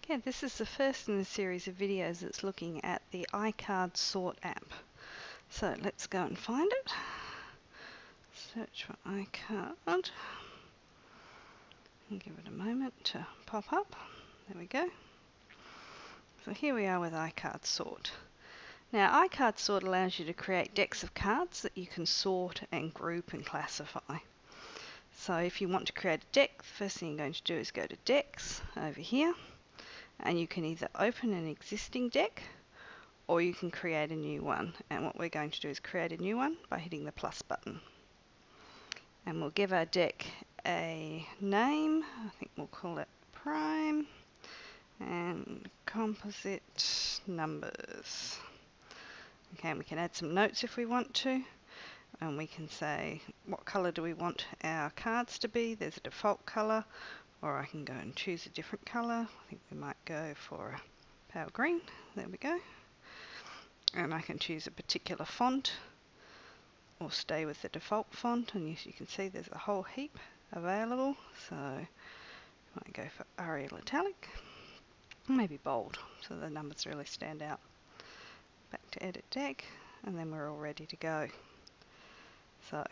Okay, this is the first in a series of videos that's looking at the iCardSort app. So let's go and find it. Search for iCard and give it a moment to pop up. There we go. So here we are with iCardSort. Now iCardSort allows you to create decks of cards that you can sort and group and classify. So if you want to create a deck, the first thing you're going to do is go to Decks over here. And you can either open an existing deck or you can create a new one. And what we're going to do is create a new one by hitting the plus button. And we'll give our deck a name. I think we'll call it Prime and Composite Numbers. Okay, and we can add some notes if we want to. And we can say what colour do we want our cards to be. There's a default colour. Or I can go and choose a different colour. I think we might go for a pale green. There we go. And I can choose a particular font or stay with the default font. And as you can see, there's a whole heap available. So I might go for Arial Italic. Maybe bold, so the numbers really stand out. Back to Edit Deck, and then we're all ready to go. So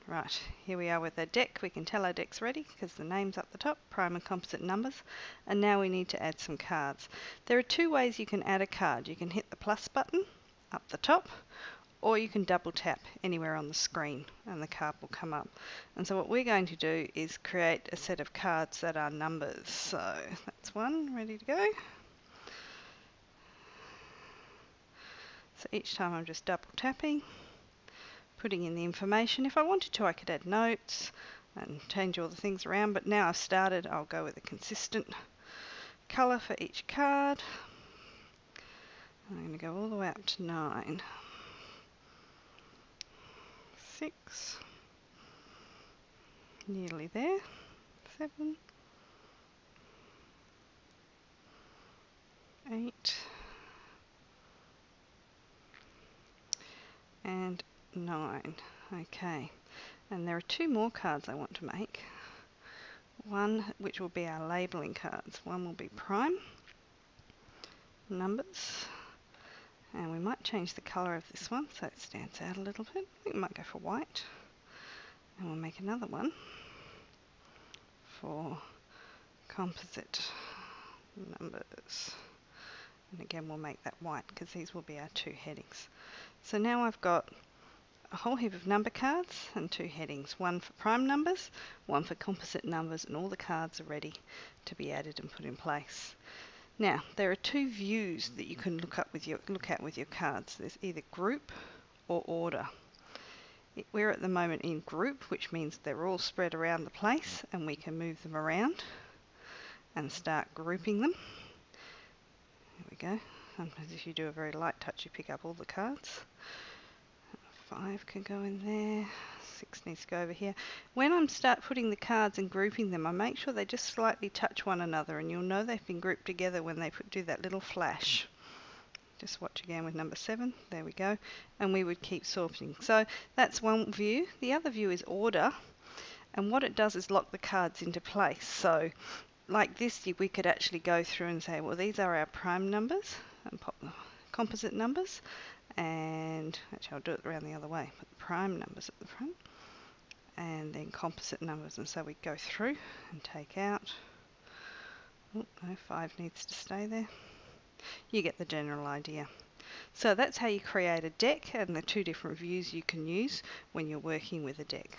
right, here we are with our deck. We can tell our deck's ready because the name's up the top, Prime and Composite Numbers. And now we need to add some cards. There are two ways you can add a card. You can hit the plus button up the top, or you can double tap anywhere on the screen and the card will come up. And so what we're going to do is create a set of cards that are numbers. So that's one, ready to go. So each time I'm just double tapping, putting in the information. If I wanted to, I could add notes and change all the things around, but now I've started, I'll go with a consistent colour for each card. I'm going to go all the way up to 9, 6, nearly there, 7, 8, and 9. Okay, and there are two more cards I want to make. One which will be our labelling cards. One will be Prime Numbers, and we might change the colour of this one so it stands out a little bit. I think we might go for white, and we'll make another one for Composite Numbers, and again we'll make that white because these will be our two headings. So now I've got a whole heap of number cards and two headings, one for prime numbers, one for composite numbers, and all the cards are ready to be added and put in place. Now there are two views that you can look at with your cards. There's either group or order. We're at the moment in group, which means they're all spread around the place and we can move them around and start grouping them. There we go. Sometimes if you do a very light touch you pick up all the cards. 5 can go in there, 6 needs to go over here. When I'm start putting the cards and grouping them, I make sure they just slightly touch one another, and you'll know they've been grouped together when they do that little flash. Just watch again with number 7, there we go, and we would keep sorting. So that's one view. The other view is order, and what it does is lock the cards into place. So like this, we could actually go through and say, well, these are our prime numbers, and pop the composite numbers. And actually I'll do it around the other way, put the prime numbers at the front and then composite numbers, and so we go through and take out, oh no, 5 needs to stay there. You get the general idea. So that's how you create a deck and the two different views you can use when you're working with a deck.